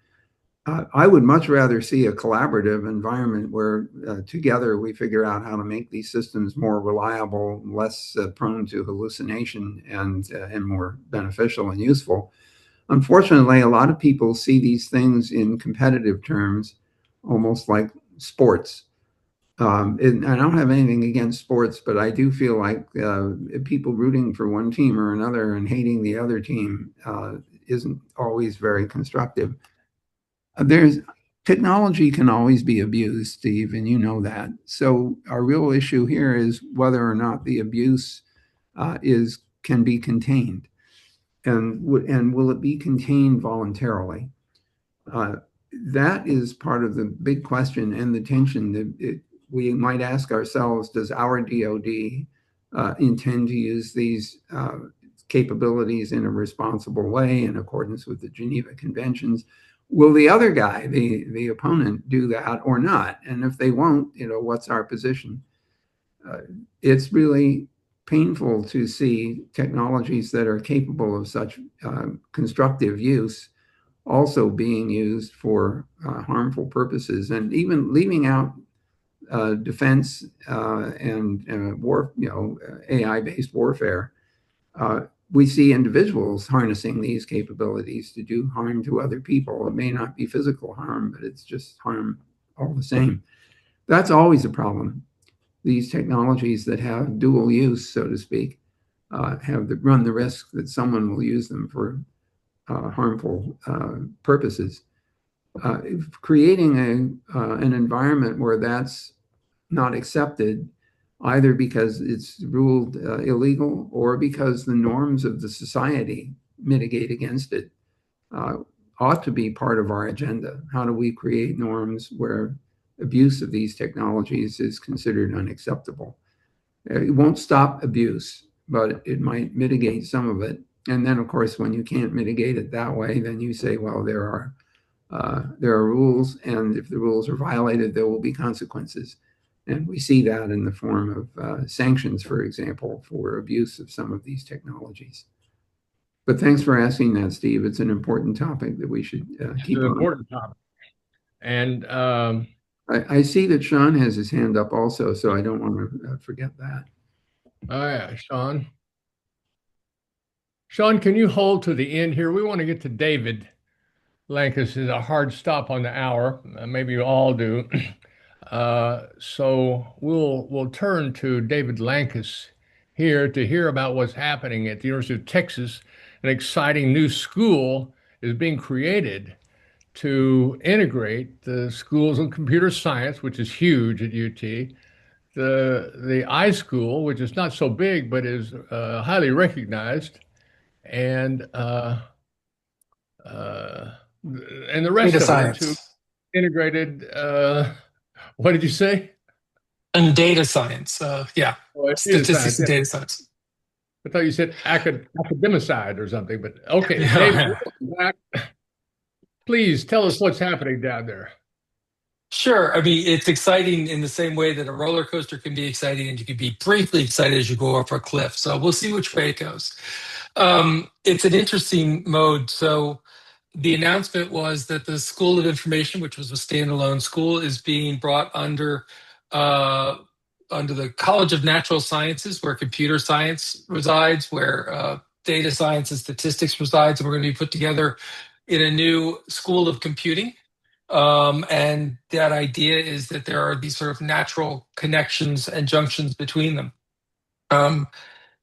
I would much rather see a collaborative environment where together we figure out how to make these systems more reliable, less prone to hallucination, and more beneficial and useful. Unfortunately, a lot of people see these things in competitive terms, almost like sports. And I don't have anything against sports, but I do feel like people rooting for one team or another and hating the other team isn't always very constructive. There's technology can always be abused, Steve, and you know that. So our real issue here is whether or not the abuse is can be contained, and will it be contained voluntarily? Uh, that is part of the big question and the tension that we might ask ourselves: does our DoD intend to use these capabilities in a responsible way in accordance with the Geneva Conventions? Will the other guy, the opponent, do that or not? And if they won't, what's our position? It's really painful to see technologies that are capable of such constructive use also being used for harmful purposes, and even leaving out defense and war, AI-based warfare. We see individuals harnessing these capabilities to do harm to other people. It may not be physical harm, but it's just harm all the same. That's always a problem. These technologies that have dual use, so to speak, run the risk that someone will use them for harmful purposes. Creating an environment where that's not accepted, either because it's ruled illegal or because the norms of the society mitigate against it, ought to be part of our agenda. How do we create norms where abuse of these technologies is considered unacceptable? It won't stop abuse, but it might mitigate some of it. And then, of course, when you can't mitigate it that way, then you say, well, there are rules, and if the rules are violated, there will be consequences. And we see that in the form of sanctions, for example, for abuse of some of these technologies. But thanks for asking that, Steve. It's an important topic that we should keep It's an on. important topic. And I see that Sean has his hand up also, so I don't want to forget that. oh yeah, Sean. Sean, can you hold to the end here? We want to get to David. Lankus is a hard stop on the hour. Maybe you all do. So we'll turn to David Lankus here to hear about what's happening at the University of Texas. An exciting new school is being created to integrate the schools of computer science, which is huge at UT, the iSchool, which is not so big but is highly recognized, and uh, and the rest Data of it into science. integrated. What did you say? And data science. Yeah. Oh, it is Statistics science. and Yeah. data science. I thought you said academicide or something, but okay, David, Yeah. please tell us what's happening down there. Sure. I mean, it's exciting in the same way that a roller coaster can be exciting, and you can be briefly excited as you go off a cliff. So we'll see which way it goes. It's an interesting mode. So the announcement was that the School of Information, which was a standalone school, is being brought uh, under the College of Natural Sciences, where computer science resides, where data science and statistics resides, and we're going to be put together in a new school of computing. And that idea is that there are these sort of natural connections and junctions between them.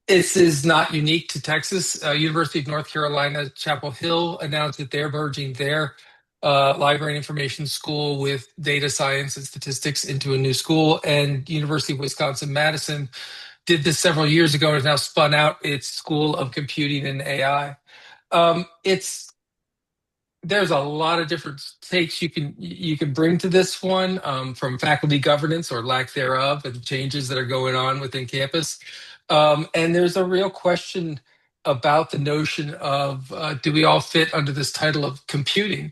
This is not unique to Texas. University of North Carolina, Chapel Hill announced that they're merging their library and information school with data science and statistics into a new school. And University of Wisconsin-Madison did this several years ago and has now spun out its School of Computing and AI. It's there's a lot of different takes you can bring to this one, from faculty governance or lack thereof, and changes that are going on within campus. And there's a real question about the notion of, do we all fit under this title of computing?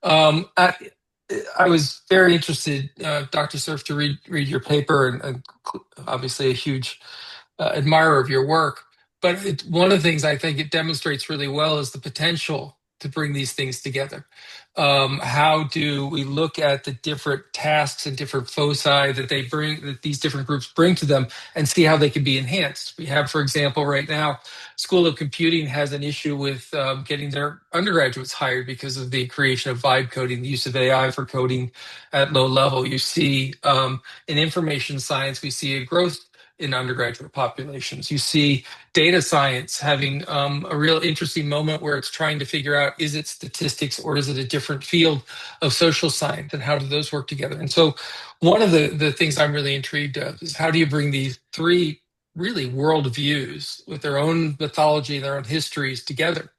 Um, I, I was very interested, Dr. Cerf, to read your paper, and obviously a huge admirer of your work. But one of the things I think it demonstrates really well is the potential to bring these things together. How do we look at the different tasks and different foci that they bring, that these different groups bring to them, and see how they can be enhanced? We have, for example, right now, School of Computing has an issue with getting their undergraduates hired because of the creation of vibe coding, the use of AI for coding at low level. You see, in information science, we see a growth in undergraduate populations. You see data science having a real interesting moment where it's trying to figure out, is it statistics or is it a different field of social science, and how do those work together? And so one of the things I'm really intrigued of is, how do you bring these three really world views with their own mythology, their own histories together?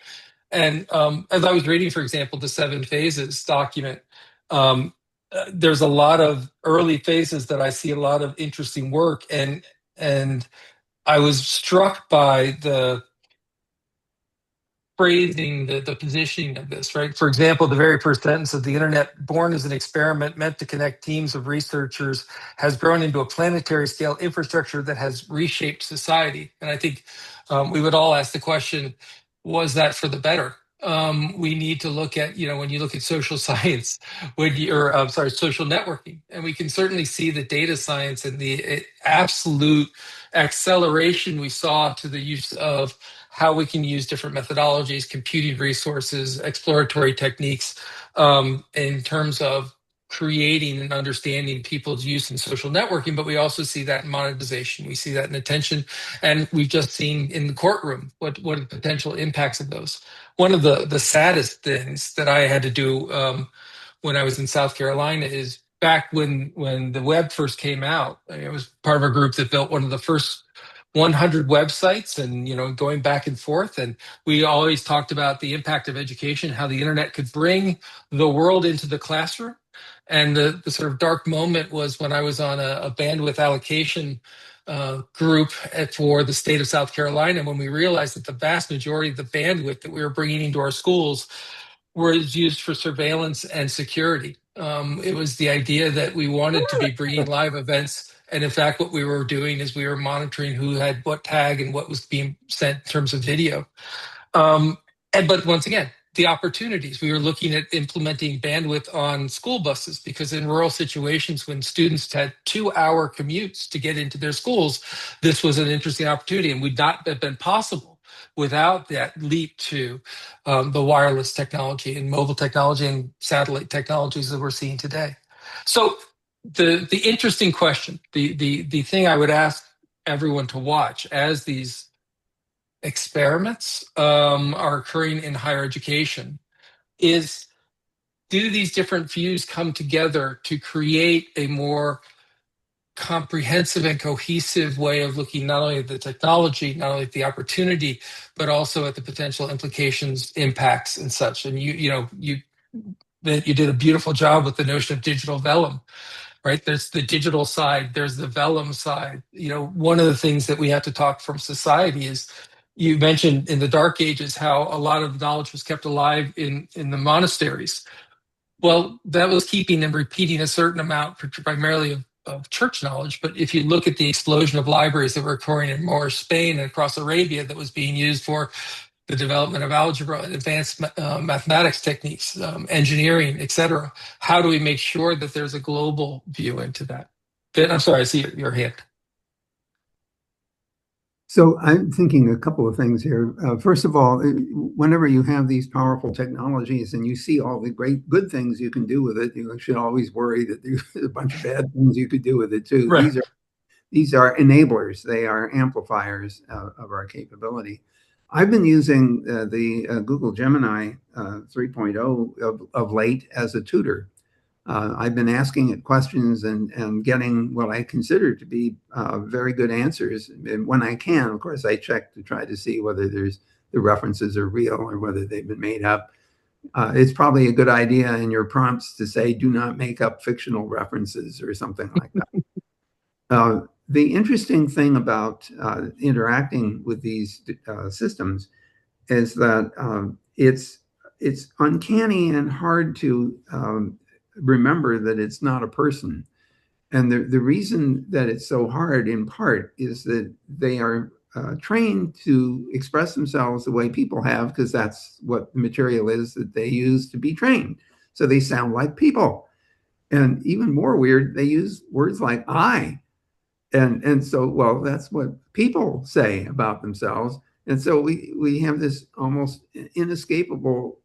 And as I was reading, for example, the Seven Phases document, there's a lot of early phases that I see a lot of interesting work, and I was struck by the phrasing, the positioning of this, right? For example, the very first sentence of the internet, born as an experiment meant to connect teams of researchers, has grown into a planetary scale infrastructure that has reshaped society. And I think we would all ask the question, was that for the better? We need to look at, when you look at social science, social networking, and we can certainly see the data science and the absolute acceleration we saw to the use of how we can use different methodologies, computing resources, exploratory techniques, in terms of creating and understanding people's use in social networking. But we also see that in monetization. We see that in attention. And we've just seen in the courtroom what are the potential impacts of those. One of the saddest things that I had to do when I was in South Carolina is, back when the web first came out, I was part of a group that built one of the first 100 websites, and going back and forth, and we always talked about the impact of education, how the internet could bring the world into the classroom. And the sort of dark moment was when I was on a bandwidth allocation group for the state of South Carolina, when we realized that the vast majority of the bandwidth that we were bringing into our schools was used for surveillance and security. It was the idea that we wanted to be bringing live events, and in fact, what we were doing is we were monitoring who had what tag and what was being sent in terms of video. But once again, the opportunities, we were looking at implementing bandwidth on school buses, because in rural situations, when students had 2-hour commutes to get into their schools, this was an interesting opportunity, and would not have been possible without that leap to the wireless technology and mobile technology and satellite technologies that we're seeing today. So the interesting question, the thing I would ask everyone to watch as these experiments are occurring in higher education is, do these different views come together to create a more comprehensive and cohesive way of looking not only at the technology, not only at the opportunity, but also at the potential implications, impacts, and such? And you did a beautiful job with the notion of digital vellum, right? There's the digital side, there's the vellum side. One of the things that we have to talk from society is, you mentioned in the Dark Ages how a lot of knowledge was kept alive in the monasteries. Well, that was keeping and repeating a certain amount, primarily of church knowledge. But if you look at the explosion of libraries that were occurring in Moorish Spain and across Arabia, that was being used for the development of algebra and advanced mathematics techniques, engineering, et cetera. How do we make sure that there's a global view into that? I'm sorry, I see your hand. So I'm thinking a couple of things here. First of all, whenever you have these powerful technologies and you see all the great good things you can do with it, you should always worry that there's a bunch of bad things you could do with it too. Right. These are enablers. They are amplifiers of our capability. I've been using the Google Gemini 3.0 of late as a tutor. I've been asking it questions and getting what I consider to be very good answers. And when I can, of course, I check to try to see whether the references are real or whether they've been made up. It's probably a good idea in your prompts to say, do not make up fictional references or something like that. The interesting thing about interacting with these systems is that it's uncanny and hard to remember that it's not a person. And the reason that it's so hard, in part, is that they are trained to express themselves the way people have, because that's what the material is that they use to be trained. So they sound like people. And even more weird, they use words like I. And so, well, that's what people say about themselves. And so we have this almost inescapable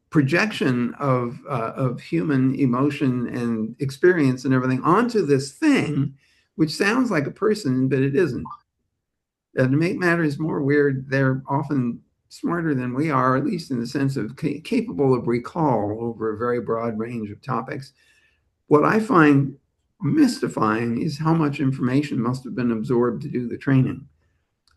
projection of human emotion and experience and everything onto this thing, which sounds like a person, but it isn't. And to make matters more weird, they're often smarter than we are, at least in the sense of capable of recall over a very broad range of topics. What I find mystifying is how much information must have been absorbed to do the training.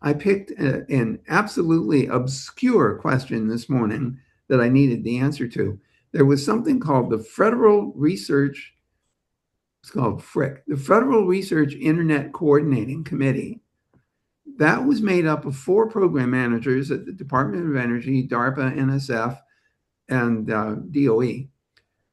I picked an absolutely obscure question this morning that I needed the answer to. There was something called the Federal Research, it's called FRIC, the Federal Research Internet Coordinating Committee. That was made up of 4 program managers at the Department of Energy, DARPA, NSF, and DOE.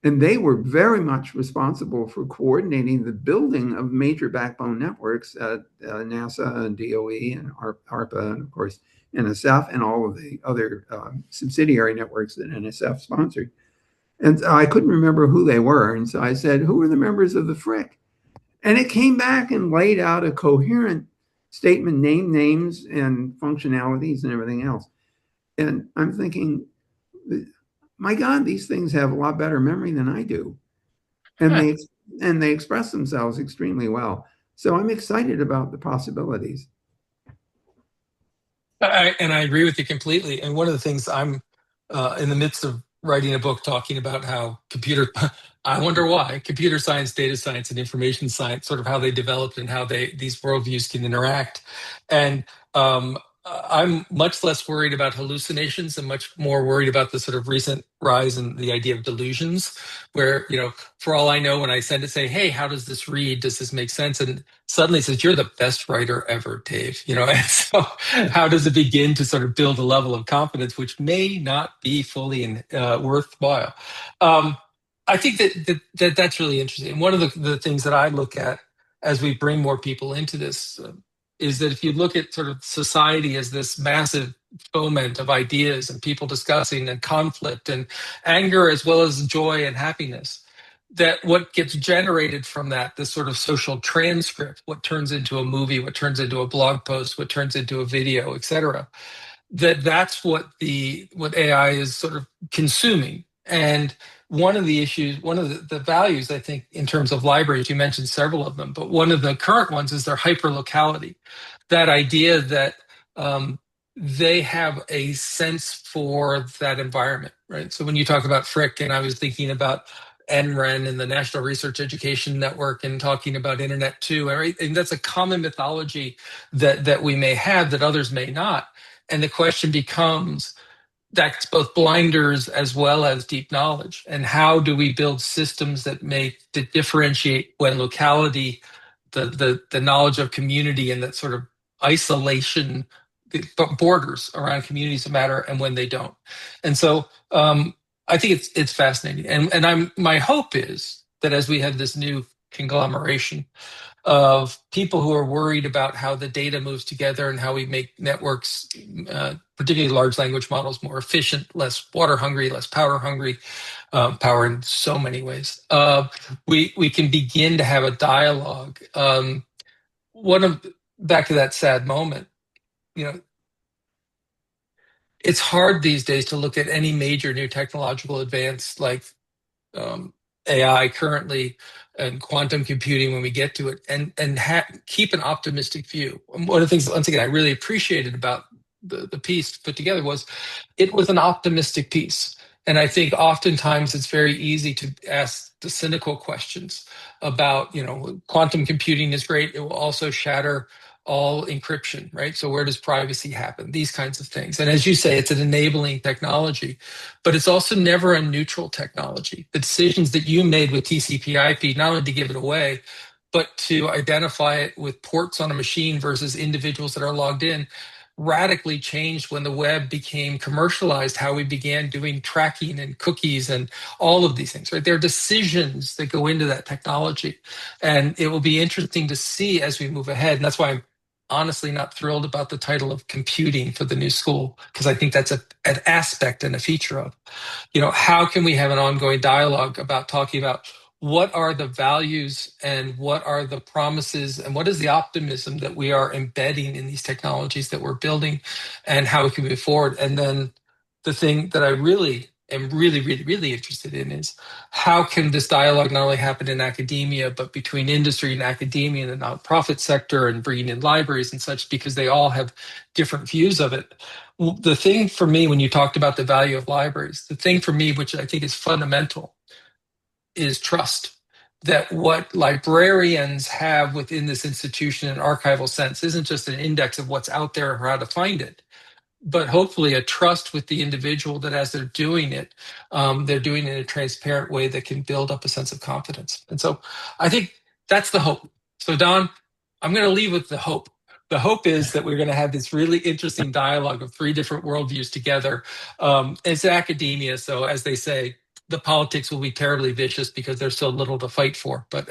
And they were very much responsible for coordinating the building of major backbone networks at NASA and DOE and ARPA and, of course, NSF and all of the other subsidiary networks that NSF sponsored. And I couldn't remember who they were. And so I said, who are the members of the FRIC? And it came back and laid out a coherent statement, names and functionalities and everything else. And I'm thinking, my God, these things have a lot better memory than I do. And they express themselves extremely well. So I'm excited about the possibilities. And I agree with you completely. And one of the things I'm in the midst of writing a book talking about how I wonder why computer science, data science, and information science, sort of how they developed and how these worldviews can interact. And I'm much less worried about hallucinations and much more worried about the sort of recent rise in the idea of delusions, where, for all I know, when I send it, say, hey, how does this read? Does this make sense? And suddenly it says, you're the best writer ever, Dave. And so how does it begin to sort of build a level of confidence, which may not be fully worthwhile? I think that's really interesting. And one of the things that I look at as we bring more people into this is that if you look at sort of society as this massive foment of ideas and people discussing and conflict and anger as well as joy and happiness, that what gets generated from that, this sort of social transcript, what turns into a movie, what turns into a blog post, what turns into a video, et cetera, that's what AI is sort of consuming. And one of the issues, one of the values, I think, in terms of libraries, you mentioned several of them, but one of the current ones is their hyperlocality. That idea that they have a sense for that environment, right? So when you talk about Frick, and I was thinking about NREN and the National Research Education Network and talking about Internet 2, right? And that's a common mythology that we may have that others may not. And the question becomes, that's both blinders as well as deep knowledge. And how do we build systems that differentiate when locality, the knowledge of community and that sort of isolation, the borders around communities matter and when they don't. And so I think it's fascinating. And my hope is that as we have this new conglomeration of people who are worried about how the data moves together and how we make networks, particularly large language models, more efficient, less water hungry, less power hungry, power in so many ways. We can begin to have a dialogue. Back to that sad moment, it's hard these days to look at any major new technological advance like AI currently and quantum computing when we get to it, and keep an optimistic view. And one of the things, once again, I really appreciated about the piece put together was it was an optimistic piece. And I think oftentimes it's very easy to ask the cynical questions about, quantum computing is great. It will also shatter all encryption, right? So where does privacy happen? These kinds of things. And as you say, it's an enabling technology, but it's also never a neutral technology. The decisions that you made with TCP/IP, not only to give it away, but to identify it with ports on a machine versus individuals that are logged in, radically changed when the web became commercialized, how we began doing tracking and cookies and all of these things, right? There are decisions that go into that technology. And it will be interesting to see as we move ahead. And that's why I'm honestly not thrilled about the title of computing for the new school, because I think that's an aspect and a feature of, how can we have an ongoing dialogue about talking about what are the values and what are the promises and what is the optimism that we are embedding in these technologies that we're building and how we can move forward. And then the thing that I really am really interested in is how can this dialogue not only happen in academia, but between industry and academia and the nonprofit sector and bringing in libraries and such, because they all have different views of it. The thing for me, when you talked about the value of libraries, the thing for me, which I think is fundamental, is trust. That what librarians have within this institution in archival sense isn't just an index of what's out there or how to find it, but hopefully a trust with the individual that as they're doing it, they're doing it in a transparent way that can build up a sense of confidence. And so I think that's the hope. So Don, I'm going to leave with the hope. The hope is that we're going to have this really interesting dialogue of three different worldviews together. It's academia, so as they say, the politics will be terribly vicious because there's so little to fight for. But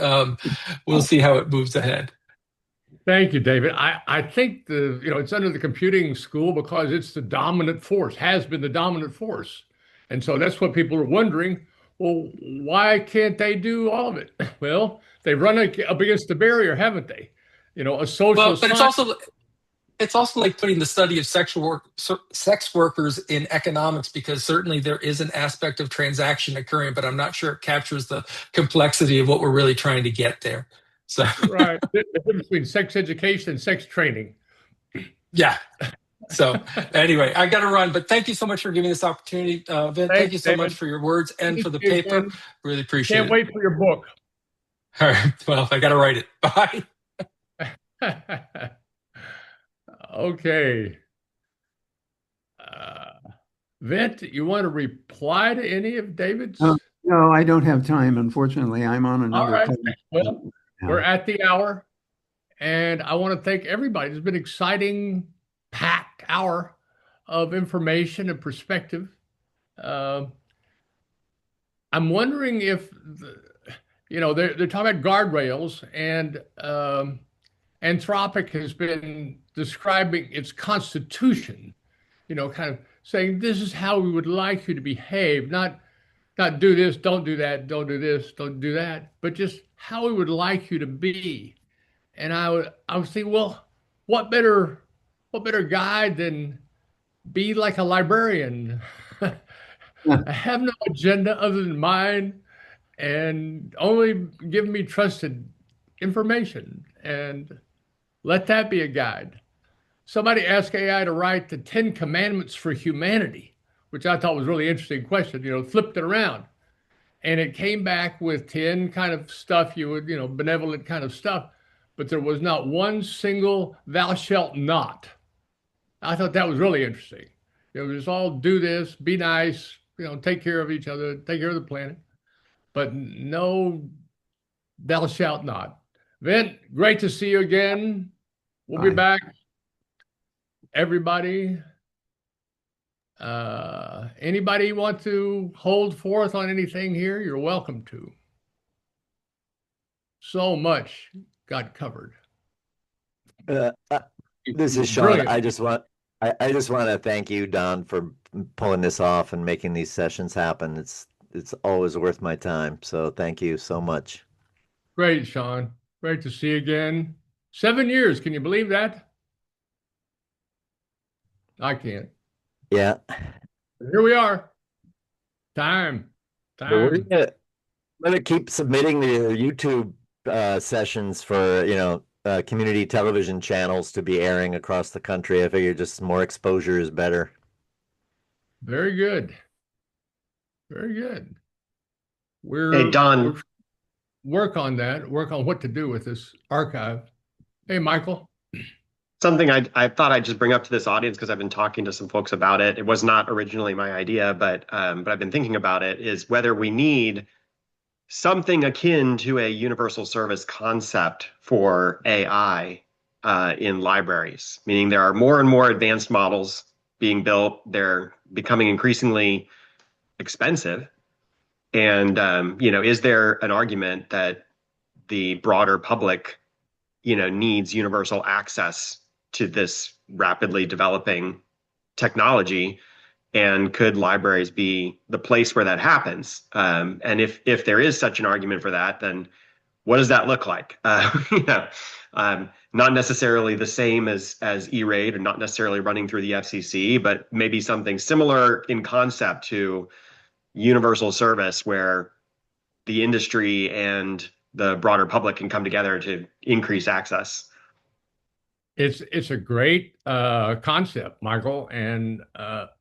we'll see how it moves ahead. Thank you, David. I think it's under the computing school because it's the dominant force, has been the dominant force. And so that's what people are wondering. Well, why can't they do all of it? Well, they've run up against the barrier, haven't they? A social Well, but science. it's also like putting the study of sex workers in economics, because certainly there is an aspect of transaction occurring, but I'm not sure it captures the complexity of what we're really trying to get there. So Right. The difference between sex education and sex training. yeah. So anyway, I got to run, but thank you so much for giving this opportunity, Vint. Thank Thanks, you so much David. for your words and Thank for the you paper. again. Really appreciate Can't it. wait for your book. All right. Well, I got to write it. Bye. Okay. Uh, Vint, you want to reply to any of David's? No, I don't have time. Unfortunately, I'm on All another right. call. Well, we're at the hour, and I want to thank everybody. It's been an exciting, packed hour of information and perspective. Uh, I'm wondering if, they're talking about guardrails, and Anthropic has been describing its constitution, kind of saying this is how we would like you to behave, not do this, don't do that, don't do this, don't do that, but just how we would like you to be. And I was thinking, well, what better guide than be like a librarian? I have no agenda other than mine and only give me trusted information and let that be a guide. Somebody asked AI to write the 10 commandments for humanity, which I thought was a really interesting question, flipped it around. And it came back with 10 kind of stuff you would, benevolent kind of stuff, but there was not one single thou shalt not. I thought that was really interesting. Just all do this, be nice, take care of each other, take care of the planet, but no thou shalt not. Vint, great to see you again. We'll be Bye. back. Everybody, anybody want to hold forth on anything here? You're welcome to. So much got covered. This is Sean. Brilliant. I just want to thank you, Don, for pulling this off and making these sessions happen. It's always worth my time. So thank you so much. Great, Sean. Great to see you again. 7 years. Can you believe that? I can't. Yeah. Here we are. Time. But we're Time. gonna keep submitting the YouTube sessions for community television channels to be airing across the country. I figure just more exposure is better. Very good. Very good. Hey, Don. We're work on that, work on what to do with this archive. Hey, Michael. Something I thought I'd just bring up to this audience because I've been talking to some folks about it. It was not originally my idea, but I've been thinking about it, is whether we need something akin to a universal service concept for AI in libraries, meaning there are more and more advanced models being built. They're becoming increasingly expensive. And is there an argument that the broader public, needs universal access to this rapidly developing technology? And could libraries be the place where that happens? And if there is such an argument for that, then what does that look like? Not necessarily the same as E-Rate, and not necessarily running through the FCC, but maybe something similar in concept to universal service, where the industry and the broader public can come together to increase access. It's a great concept, Michael, and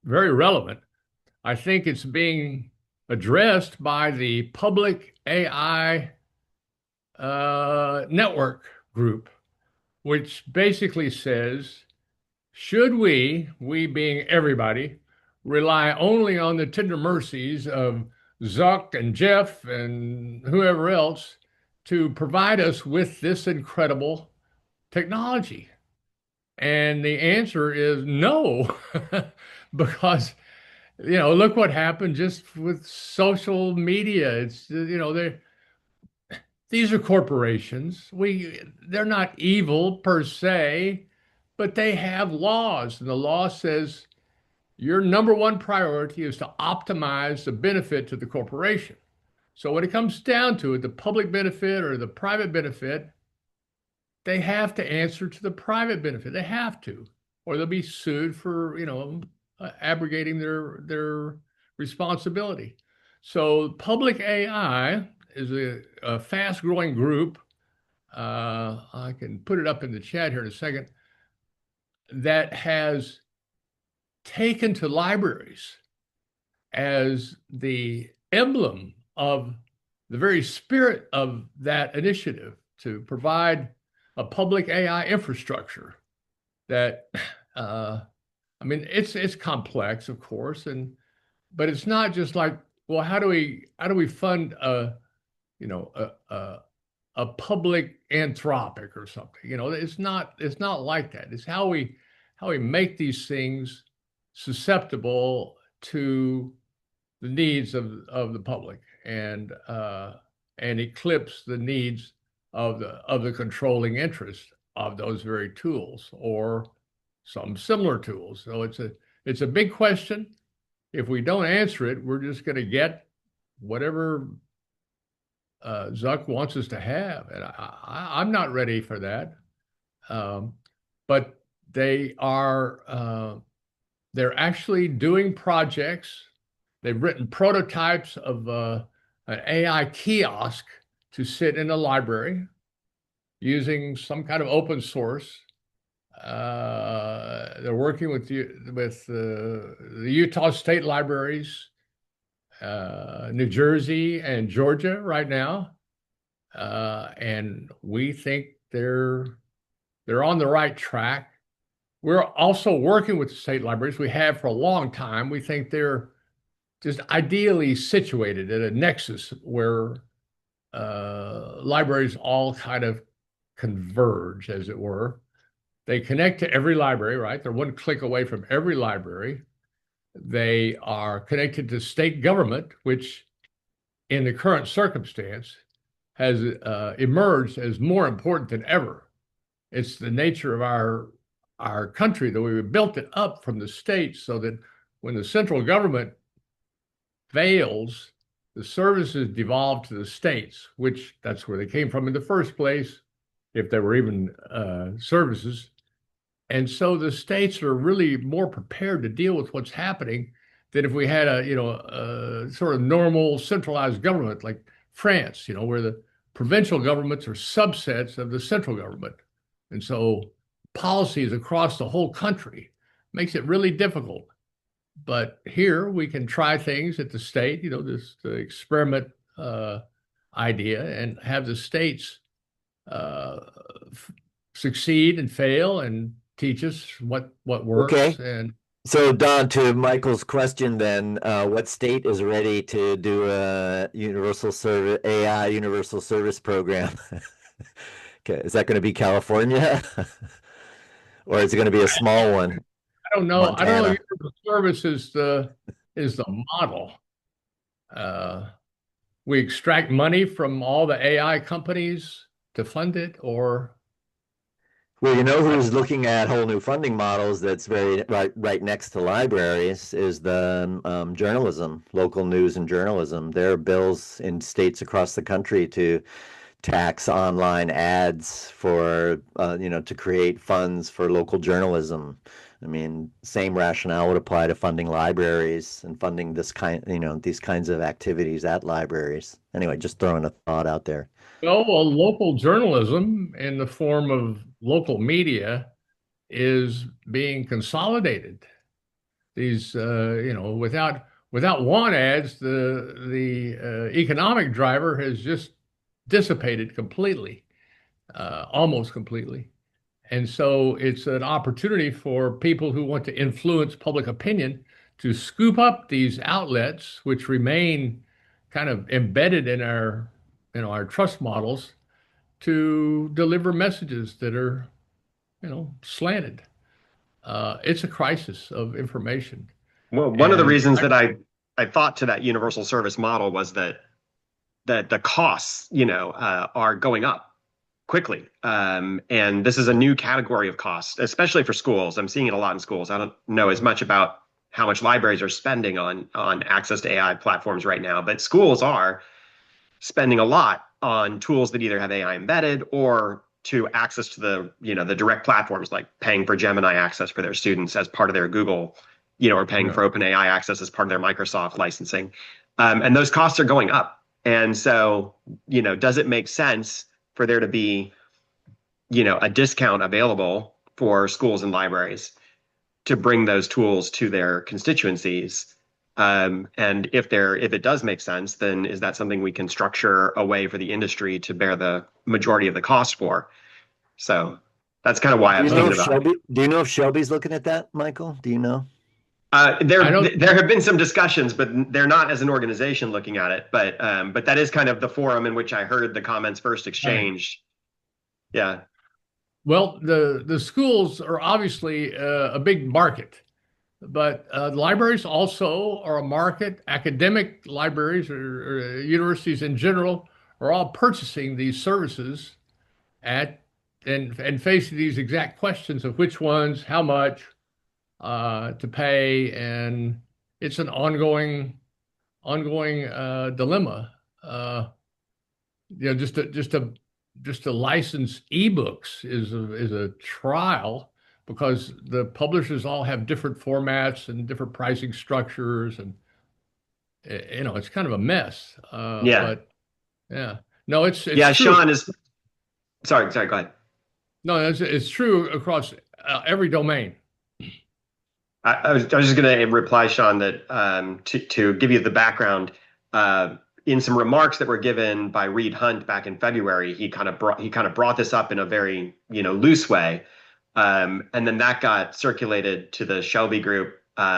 very relevant. I think it's being addressed by the Public AI Network group, which basically says, should we being everybody, rely only on the tender mercies of Zuck and Jeff and whoever else to provide us with this incredible technology? And the answer is no, because look what happened just with social media. It's these are corporations. They're not evil per se, but they have laws, and the law says your number one priority is to optimize the benefit to the corporation. So when it comes down to it, the public benefit or the private benefit, they have to answer to the private benefit. They have to, or they'll be sued for, abrogating their responsibility. So public AI is a fast-growing group. I can put it up in the chat here in a second. That has taken to libraries as the emblem of the very spirit of that initiative to provide a public AI infrastructure that, it's complex, of course, but it's not just like, well, how do we fund a public Anthropic or something? It's not like that. It's how we make these things susceptible to the needs of the public and eclipse the needs of the controlling interest of those very tools or some similar tools. So it's a big question. If we don't answer it, we're just going to get whatever Zuck wants us to have, and I'm not ready for that. But they're actually doing projects. They've written prototypes of an AI kiosk to sit in a library using some kind of open source. They're working with the Utah State Libraries, New Jersey and Georgia right now, and we think they're on the right track. We're also working with the state libraries. We have for a long time. We think they're just ideally situated at a nexus where libraries all kind of converge, as it were. They connect to every library, right? They're one click away from every library. They are connected to state government, which in the current circumstance has emerged as more important than ever. It's the nature of our country that we built it up from the states so that when the central government fails, the services devolve to the states, which that's where they came from in the first place, if there were even services. And so the states are really more prepared to deal with what's happening than if we had a sort of normal centralized government like France, where the provincial governments are subsets of the central government. And so policies across the whole country makes it really difficult. But here we can try things at the state, the experiment idea, and have the states succeed and fail and teach us what works. Okay. And So Don, to Michael's question then, what state is ready to do a universal service AI universal service program? Okay, is that going to be California? Or is it going to be a small one? I don't know. I don't know. Montana. Universal service is the model. We extract money from all the AI companies to fund it, or Well, you know I who's don't know. looking at whole new funding models that's very right next to libraries is the journalism, local news and journalism. There are bills in states across the country to tax online ads for to create funds for local journalism. I mean, same rationale would apply to funding libraries and funding these kinds of activities at libraries. Anyway, just throwing a thought out there. Well, local journalism in the form of local media is being consolidated. These, without want ads, the economic driver has just dissipated completely, almost completely. And so it's an opportunity for people who want to influence public opinion to scoop up these outlets, which remain kind of embedded in our trust models, to deliver messages that are, slanted. It's a crisis of information. Well, one of the And reasons that I thought to that universal service model was that the costs, are going up quickly. And this is a new category of costs, especially for schools. I'm seeing it a lot in schools. I don't know as much about how much libraries are spending on access to AI platforms right now, but schools are spending a lot on tools that either have AI embedded or to access to the direct platforms, like paying for Gemini access for their students as part of their Google, or paying yeah, for OpenAI access as part of their Microsoft licensing. And those costs are going up. And so, does it make sense for there to be, a discount available for schools and libraries to bring those tools to their constituencies? And if it does make sense, then is that something we can structure a way for the industry to bear the majority of the cost for? So that's kind of why I Do you was know thinking if about it. Shelby's looking at that, Michael? Do you know? I don't. There have been some discussions, but they're not as an organization looking at it. But that is kind of the forum in which I heard the comments first Right. exchanged. Yeah, Well, the schools are obviously a big market, but libraries also are a market. Academic libraries or universities in general are all purchasing these services at and facing these exact questions of which ones, how much to pay, and it's an ongoing dilemma. Just to license ebooks is a trial because the publishers all have different formats and different pricing structures, and it's kind of a mess. yeah, But yeah, no, it's yeah. true. Sean is sorry. Go ahead. No, it's true across every domain. I was just going to reply, Sean, that to give you the background, in some remarks that were given by Reed Hunt back in February, he kind of brought this up in a very loose way, and then that got circulated to the Shelby group